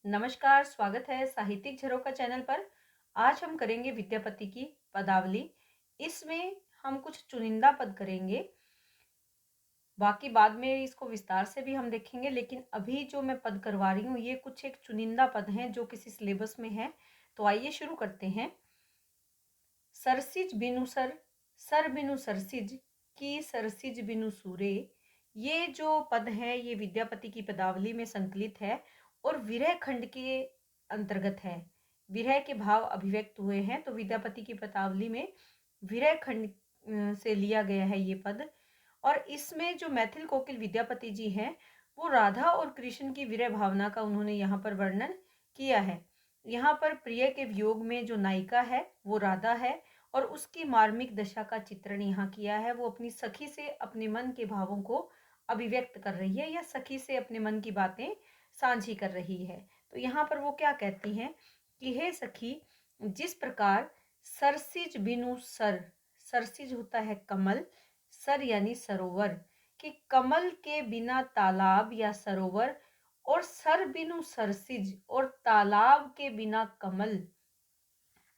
नमस्कार, स्वागत है साहित्यिक झरोखा चैनल पर। आज हम करेंगे विद्यापति की पदावली। इसमें हम कुछ चुनिंदा पद करेंगे, बाकी बाद में इसको विस्तार से भी हम देखेंगे, लेकिन अभी जो मैं पद करवा रही हूँ ये कुछ एक चुनिंदा पद हैं जो किसी सिलेबस में है। तो आइए शुरू करते हैं। सरसिज बिनु सर बिनु सरसिज, की सरसिज बिनु सूरे। ये जो पद है ये विद्यापति की पदावली में संकलित है और विरह खंड के अंतर्गत है। विरह के भाव अभिव्यक्त हुए हैं तो विद्यापति की पदावली में विरह खंड से लिया गया है ये पद। और इसमें जो मैथिल कोकिल विद्यापति जी हैं वो राधा और कृष्ण की विरह भावना का उन्होंने यहाँ पर वर्णन किया है। यहाँ पर प्रिय के वियोग में जो नायिका है वो राधा है और उसकी मार्मिक दशा का चित्रण यहाँ किया है। वो अपनी सखी से अपने मन के भावों को अभिव्यक्त कर रही है या सखी से अपने मन की बातें साझी कर रही है। तो यहाँ पर वो क्या कहती हैं कि हे सखी, जिस प्रकार सरसिज बिनु सरसिज होता है कमल, सर यानी सरोवर, कि कमल के बिना तालाब या सरोवर और सर बिनु सरसिज और तालाब के बिना कमल,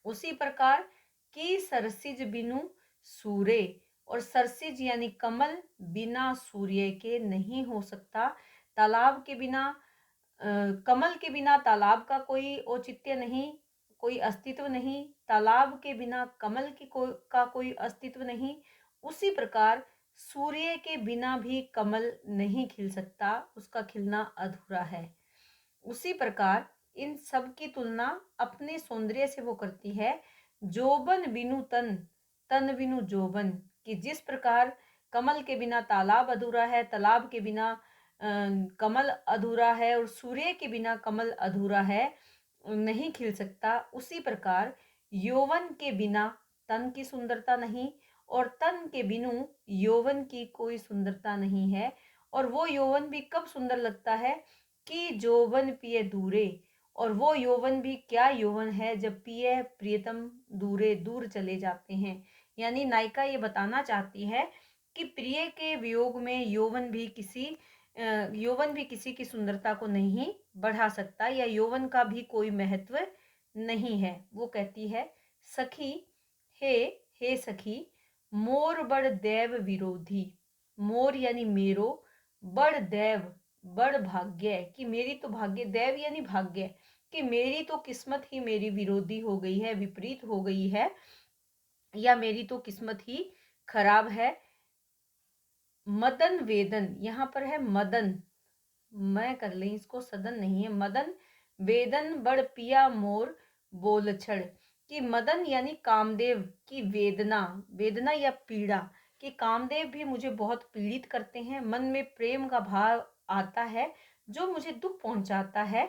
उसी प्रकार की सरसिज बिनु सूर्य और सरसिज यानी कमल बिना सूर्य के नहीं हो सकता। तालाब के बिना कमल के बिना तालाब का कोई औचित्य नहीं, कोई अस्तित्व नहीं। तालाब के बिना कमल की कोई अस्तित्व नहीं। उसी प्रकार सूर्य के बिना भी कमल नहीं खिल सकता, उसका खिलना अधूरा है। उसी प्रकार इन सब की तुलना अपने सौंदर्य से वो करती है। जोबन बिनु तन, तन बिनु जोबन, कि जिस प्रकार कमल के बिना तालाब अधूरा है, तालाब के बिना कमल अधूरा है और सूर्य के बिना कमल अधूरा है, नहीं खिल सकता। उसी प्रकार यौवन के बिना तन की सुंदरता नहीं और तन के बिनु यौवन की कोई सुंदरता नहीं है। और वो यौवन भी कब सुंदर लगता है कि जोवन पिए दूरे। और वो यौवन भी क्या यौवन है जब पिए प्रियतम दूरे, दूर चले जाते हैं। यानी नायिका ये बताना चाहती है कि प्रिय के वियोग में यौवन भी किसी की सुंदरता को नहीं बढ़ा सकता या यौवन का भी कोई महत्व नहीं है। वो कहती है सखी, हे हे सखी, मोर बड़ देव विरोधी। मोर यानी मेरो, बड़ देव बड़ भाग्य, कि मेरी तो भाग्य, देव यानी भाग्य, कि मेरी तो किस्मत ही मेरी विरोधी हो गई है, विपरीत हो गई है, या मेरी तो किस्मत ही खराब है। मदन वेदन, यहाँ पर है मदन, मैं कर ली इसको, सदन नहीं है, मदन वेदन बड़ पिया मोर बोल छड़, कि मदन यानी कामदेव की वेदना, वेदना या पीड़ा, कि कामदेव भी मुझे बहुत पीड़ित करते हैं। मन में प्रेम का भाव आता है जो मुझे दुख पहुंचाता है।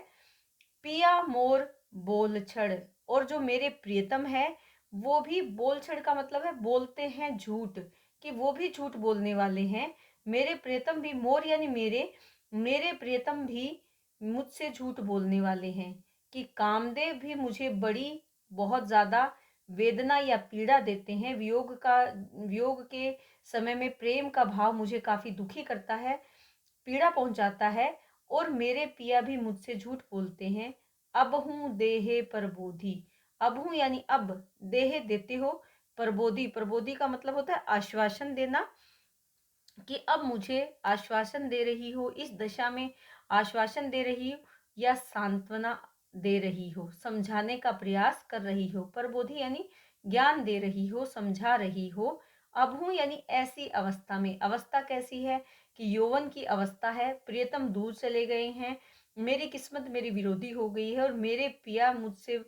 पिया मोर बोल छड़, और जो मेरे प्रियतम है वो भी, बोल छड़ का मतलब है बोलते हैं झूठ, कि वो भी झूठ बोलने वाले हैं। मेरे प्रियतम भी, मोर यानी मेरे प्रियतम भी मुझसे झूठ बोलने वाले हैं, कि कामदेव भी मुझे बड़ी बहुत ज्यादा वेदना या पीड़ा देते हैं। वियोग के समय में प्रेम का भाव मुझे काफी दुखी करता है, पीड़ा पहुंचाता है। और मेरे पिया भी मुझसे झूठ बोलते हैं। अब हूं देहे प्रबोधी, अब हूं यानी अब, देहे देते हो, प्रबोधी, प्रबोधी का मतलब होता है आश्वासन देना, कि अब मुझे आश्वासन दे रही हो, इस दशा में आश्वासन दे रही हो या सांत्वना दे रही हो, समझाने का प्रयास कर रही हो। प्रबोधि यानी ज्ञान दे रही हो, समझा रही हो। अब हूं यानी ऐसी अवस्था में, अवस्था कैसी है कि यौवन की अवस्था है, प्रियतम दूर चले गए हैं, मेरी किस्मत मेरी विरोधी हो गई है और मेरे पिया मुझसे,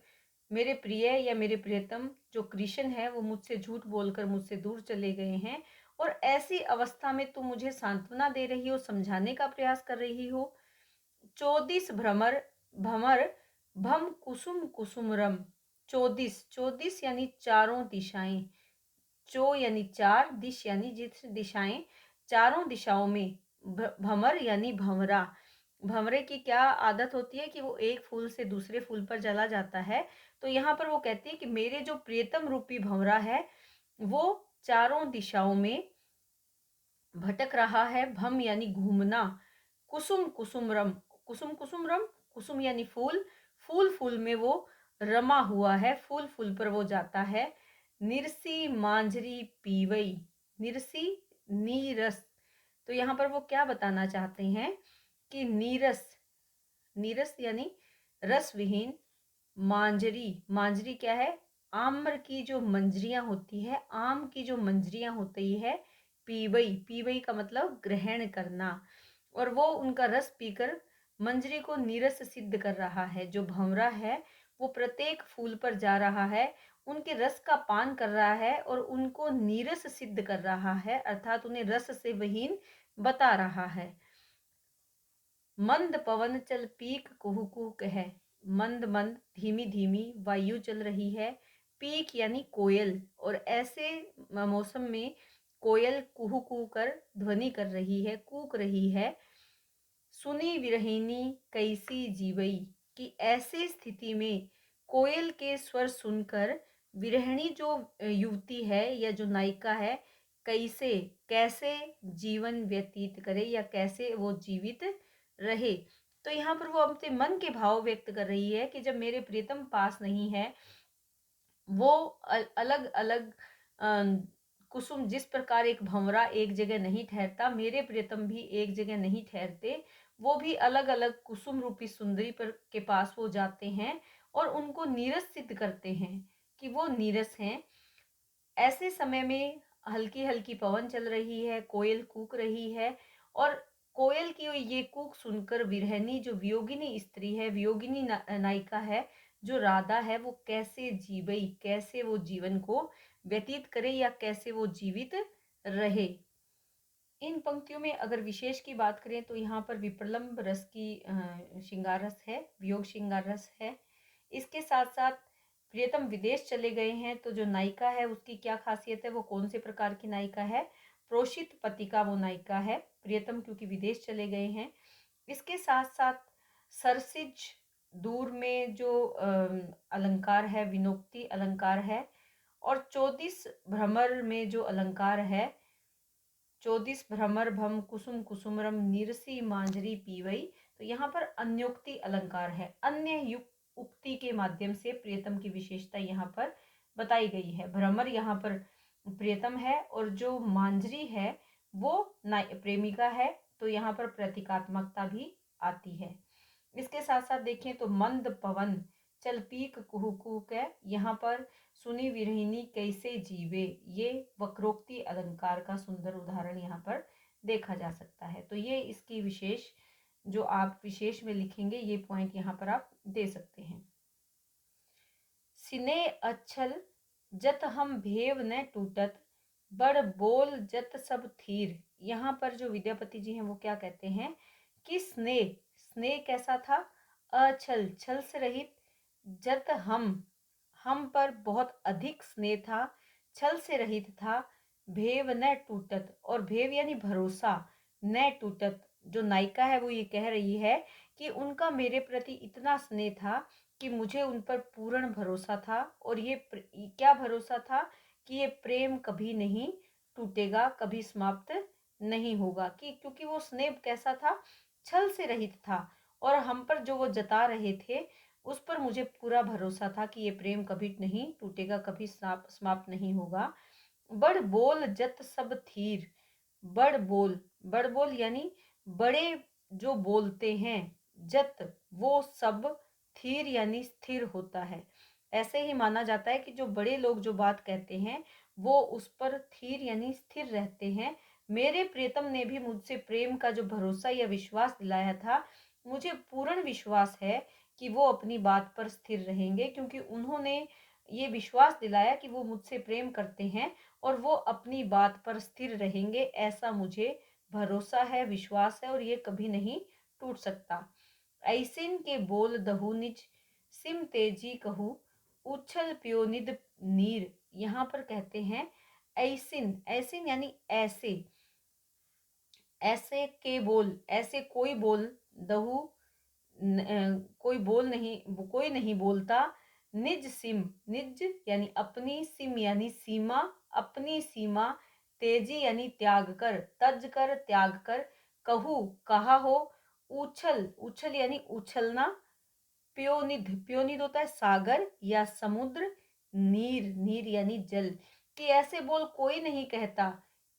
मेरे प्रिय या मेरे प्रियतम जो कृष्ण है वो मुझसे झूठ बोलकर मुझसे दूर चले गए हैं। और ऐसी अवस्था में तुम मुझे सांत्वना दे रही हो, समझाने का प्रयास कर रही हो। चौदिस भ्रमर भमर भम कुसुम कुसुम रम, चौदिस, चौदिस यानी चारों दिशाएं, चो यानी चार, दिश यानी जिस दिशाएं, चारों दिशाओं में। भमर यानी भंवरा, भंवरे की क्या आदत होती है कि वो एक फूल से दूसरे फूल पर चला जाता है। तो यहाँ पर वो कहती है कि मेरे जो प्रियतम रूपी भंवरा है वो चारों दिशाओं में भटक रहा है। भम यानी घूमना, कुसुम कुसुम रम, कुसुम कुसुम रम, कुसुम यानी फूल, फूल फूल में वो रमा हुआ है, फूल फूल पर वो जाता है। निरसी मांझरी पीवई, निरसी नीरस, तो यहाँ पर वो क्या बताना चाहते हैं कि नीरस, नीरस यानी रस विहीन, मांजरी, मांजरी क्या है, आम्र की जो मंजरियां होती है, आम की जो मंजरियां होती है, पीवई, पीवई का मतलब ग्रहण करना, और वो उनका रस पीकर मंजरी को नीरस सिद्ध कर रहा है। जो भंवरा है वो प्रत्येक फूल पर जा रहा है, उनके रस का पान कर रहा है और उनको नीरस सिद्ध कर रहा है, अर्थात उन्हें रस से विहीन बता रहा है। मंद पवन चल पीक कुहू कुहू कहे, मंद मंद धीमी धीमी वायु चल रही है। पीक यानी कोयल, और ऐसे मौसम में कोयल कुहू कुहू कर ध्वनि कर रही है, कूक रही है। सुनी विरहिनी कैसी जीवई, कि ऐसी स्थिति में कोयल के स्वर सुनकर विरहिणी जो युवती है या जो नायिका है, कैसे कैसे जीवन व्यतीत करे या कैसे वो जीवित रहे। तो यहाँ पर वो अपने मन के भाव व्यक्त कर रही है कि जब मेरे प्रियतम पास नहीं है, वो अलग अलग कुसुम, जिस प्रकार एक भंवरा एक जगह नहीं ठहरता, मेरे प्रियतम भी एक जगह नहीं ठहरते, वो भी अलग अलग कुसुम रूपी सुंदरी पर के पास वो जाते हैं और उनको नीरस सिद्ध करते हैं कि वो नीरस हैं। ऐसे समय में हल्की हल्की पवन चल रही है, कोयल कूक रही है, और कोयल की ये कूक सुनकर विरहनी जो वियोगिनी स्त्री है, वियोगिनी नायिका है, जो राधा है, वो कैसे जीवई, कैसे वो जीवन को व्यतीत करे या कैसे वो जीवित रहे। इन पंक्तियों में अगर विशेष की बात करें तो यहाँ पर विप्रलंब रस की श्रृंगार रस है, वियोग श्रृंगार रस है। इसके साथ साथ प्रियतम विदेश चले गए हैं, तो जो नायिका है उसकी क्या खासियत है, वो कौन से प्रकार की नायिका है, प्रोषित पति का वो नायिका है प्रियतम, क्योंकि विदेश चले गए हैं। इसके साथ साथ सरसिज, दूर में जो अलंकार है, विनोक्ति अलंकार है, और 24 भ्रमर में जो अलंकार है, 24 भ्रमर भम कुसुम कुसुमरम निरसी मांझरी पीवई, तो यहाँ पर अन्योक्ति अलंकार है, अन्य युक्त उक्ति के माध्यम से प्रियतम की विशेषता यहाँ पर बताई गई है। भ्रमर यहाँ पर प्रियतम है और जो मांझरी है वो प्रेमिका है, तो यहाँ पर प्रतीकात्मकता भी आती है। इसके साथ साथ देखें तो मंद पवन चल पीक कुहू कुहू, यहाँ पर सुनी विरहिनी कैसे जीवे, ये वक्रोक्ति अलंकार का सुंदर उदाहरण यहाँ पर देखा जा सकता है। तो ये इसकी विशेष, जो आप विशेष में लिखेंगे, ये पॉइंट यहाँ पर आप दे सकते हैं। सिने अच्छल जत हम भेव न टूटत, बड़ बोल जत सब थीर, यहाँ पर जो विद्यापति जी हैं वो क्या कहते हैं कि स्नेह, स्नेह कैसा था, अछल, छल से रहित, जत हम पर बहुत अधिक स्नेह था, छल से रहित था, भेव न टूटत, और भेव यानी भरोसा, न टूटत, जो नायिका है वो ये कह रही है कि उनका मेरे प्रति इतना स्नेह था कि मुझे उन पर पूर्ण भरोसा था, और ये क्या भरोसा था कि ये प्रेम कभी नहीं टूटेगा, कभी समाप्त नहीं होगा, कि क्योंकि वो स्नेह कैसा था, छल से रहित था, और हम पर जो वो जता रहे थे उस पर मुझे पूरा भरोसा था कि ये प्रेम कभी नहीं टूटेगा, कभी समाप्त नहीं होगा। बड़ बोल जत सब थीर, बड़ बोल, बड़ बोल यानी बड़े जो बोलते हैं, जत वो सब, थीर यानी स्थिर होता है। ऐसे ही माना जाता है कि जो बड़े लोग जो बात कहते हैं वो उस पर थीर यानी स्थिर रहते हैं। मेरे प्रियतम ने भी मुझसे प्रेम का जो भरोसा या विश्वास दिलाया था, मुझे पूर्ण विश्वास है कि वो अपनी बात पर स्थिर रहेंगे, क्योंकि उन्होंने ये विश्वास दिलाया कि वो मुझसे प्रेम करते हैं और वो अपनी बात पर स्थिर रहेंगे, ऐसा मुझे भरोसा है, विश्वास है, और ये कभी नहीं टूट सकता। ऐसिन के बोल दहु निज, सिम तेजी कहू, उछल प्योनिद नीर, यहाँ पर कहते हैं ऐसिन, ऐसिन यानी ऐसे, ऐसे के बोल, ऐसे कोई बोल, दहु कोई बोल नहीं, कोई नहीं बोलता, निज सिम, निज यानी अपनी, सिम यानी सीमा, अपनी सीमा, तेजी यानी त्याग कर, तज कर, त्याग कर, कहू कहा हो, उछल, उछल यानी उछलना, प्योनिध, प्योनिध होता है सागर या समुद्र, नीर, नीर यानी जल। कि ऐसे बोल कोई नहीं कहता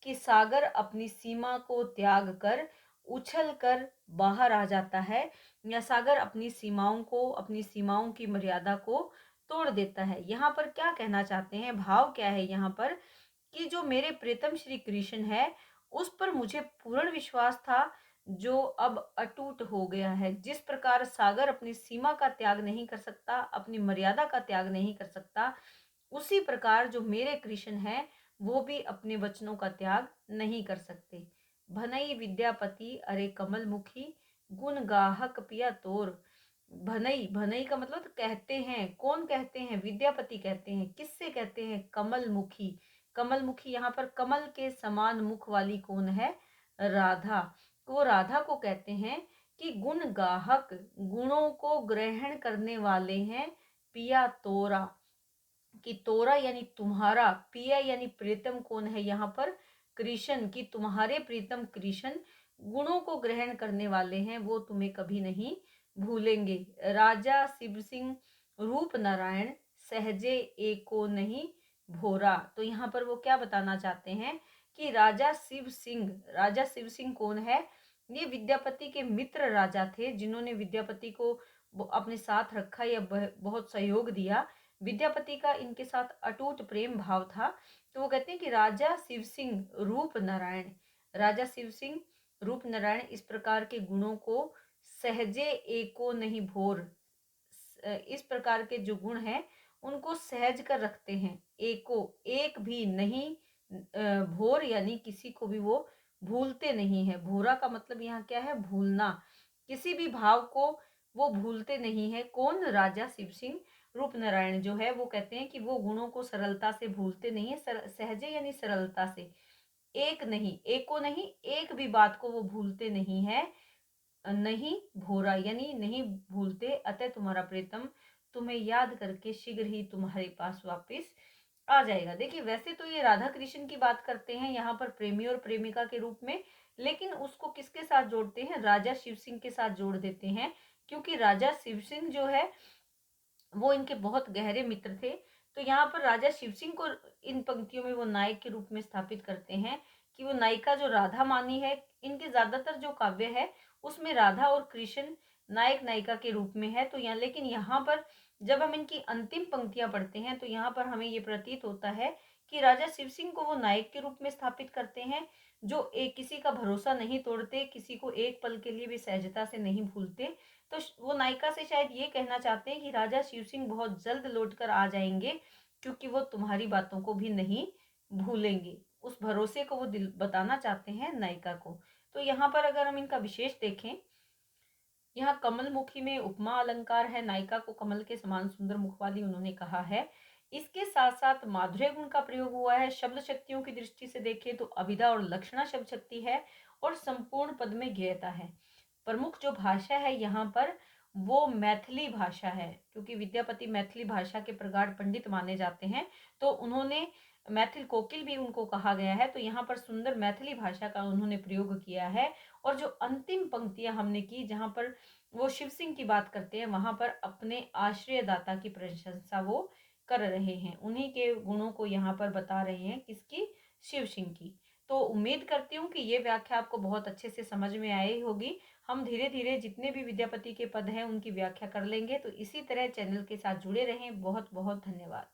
कि सागर अपनी सीमा को त्याग कर उछल कर बाहर आ जाता है, या सागर अपनी सीमाओं को, अपनी सीमाओं की मर्यादा को तोड़ देता है। यहाँ पर क्या कहना चाहते हैं, भाव क्या है यहाँ पर, कि जो मेरे प्रीतम श्री कृष्ण है उस पर मुझे पूर्ण विश्वास था, जो अब अटूट हो गया है। जिस प्रकार सागर अपनी सीमा का त्याग नहीं कर सकता, अपनी मर्यादा का त्याग नहीं कर सकता, उसी प्रकार जो मेरे कृष्ण हैं वो भी अपने वचनों का त्याग नहीं कर सकते। भनई विद्यापति अरे कमल मुखी, गुण गाहक पिया तोर। भनई, भनई का मतलब तो कहते हैं, कौन कहते हैं, विद्यापति कहते हैं। किससे कहते हैं, कमल मुखी। कमल मुखी, यहाँ पर कमल के समान मुख वाली कौन है, राधा। तो वो राधा को कहते हैं कि गुण गाहक, गुणों को ग्रहण करने वाले हैं, पिया तोरा। कि तोरा यानी तुम्हारा, पिया यानी प्रीतम कौन है यहाँ पर, कृष्ण। की तुम्हारे प्रीतम कृष्ण गुणों को ग्रहण करने वाले हैं, वो तुम्हें कभी नहीं भूलेंगे। राजा शिव सिंह रूप नारायण, सहजे एको नहीं भोरा। तो यहाँ पर वो क्या बताना चाहते हैं कि राजा शिव सिंह, राजा शिव सिंह कौन है, ये विद्यापति के मित्र राजा थे, जिन्होंने विद्यापति को अपने साथ रखा या बहुत सहयोग दिया। विद्यापति का इनके साथ अटूट प्रेम भाव था। तो वो कहते हैं कि राजा शिव सिंह रूप नारायण, राजा शिव सिंह रूप नारायण इस प्रकार के गुणों को सहजे एको नहीं भोर, इस प्रकार के जो गुण हैं उनको सहज कर रखते हैं, एको एक भी नहीं, भोर यानी किसी को भी वो भूलते नहीं है। भोरा का मतलब यहाँ क्या है, भूलना, किसी भी भाव को वो भूलते नहीं है। कौन, राजा शिव सिंह रूप नारायण जो है वो कहते हैं कि वो गुणों को सरलता से भूलते नहीं है, सहजे यानी सरलता से, एक नहीं, एको नहीं, एक भी बात को वो भूलते नहीं है, नहीं भोरा यानी नहीं भूलते। अतः तुम्हारा प्रीतम तुम्हें याद करके शीघ्र ही तुम्हारे पास वापस आ जाएगा। देखिए वैसे तो ये राधा कृष्ण की बात करते हैं यहाँ पर प्रेमी और प्रेमिका के रूप में, लेकिन उसको किसके साथ जोड़ते हैं, राजा शिव सिंह के साथ जोड़ देते हैं। क्योंकि राजा शिव सिंह जो है वो इनके बहुत गहरे मित्र थे। तो यहाँ पर राजा शिव सिंह को इन पंक्तियों में वो नायक के रूप में स्थापित करते हैं, कि वो नायिका जो राधा मानी है, इनके ज्यादातर जो काव्य है उसमें राधा और कृष्ण नायक नायिका के रूप में है। तो यहाँ, लेकिन यहाँ पर जब हम इनकी अंतिम पंक्तियां पढ़ते हैं तो यहाँ पर हमें ये प्रतीत होता है कि राजा शिव सिंह को वो नायक के रूप में स्थापित करते हैं, जो एक किसी का भरोसा नहीं तोड़ते, किसी को एक पल के लिए भी सहजता से नहीं भूलते। तो वो नायिका से शायद ये कहना चाहते हैं कि राजा शिव सिंह बहुत जल्द लौट कर आ जाएंगे, क्योंकि वो तुम्हारी बातों को भी नहीं भूलेंगे। उस भरोसे को वो दिल बताना चाहते हैं नायिका को। तो यहाँ पर अगर हम इनका विशेष देखें, यहाँ कमल मुखी में उपमा अलंकार है, नायिका को कमल के समान सुंदर मुख वाली उन्होंने कहा है। इसके साथ साथ माधुर्य गुण का प्रयोग हुआ है। शब्द शक्तियों की दृष्टि से देखें तो अभिधा और लक्षणा शब्द शक्ति है, और संपूर्ण पद में ज्ञेयता है। प्रमुख जो भाषा है यहाँ पर वो मैथिली भाषा है, क्योंकि विद्यापति मैथिली भाषा के प्रगाढ़ पंडित माने जाते हैं। तो उन्होंने मैथिल कोकिल भी उनको कहा गया है। तो यहाँ पर सुंदर मैथिली भाषा का उन्होंने प्रयोग किया है। और जो अंतिम पंक्तियां हमने की, जहाँ पर वो शिव सिंह की बात करते हैं, वहां पर अपने आश्रयदाता की प्रशंसा वो कर रहे हैं, उन्हीं के गुणों को यहाँ पर बता रहे हैं, किसकी, शिव सिंह की। तो उम्मीद करती हूँ कि ये व्याख्या आपको बहुत अच्छे से समझ में आई होगी। हम धीरे धीरे जितने भी विद्यापति के पद हैं उनकी व्याख्या कर लेंगे। तो इसी तरह चैनल के साथ जुड़े रहें। बहुत बहुत धन्यवाद।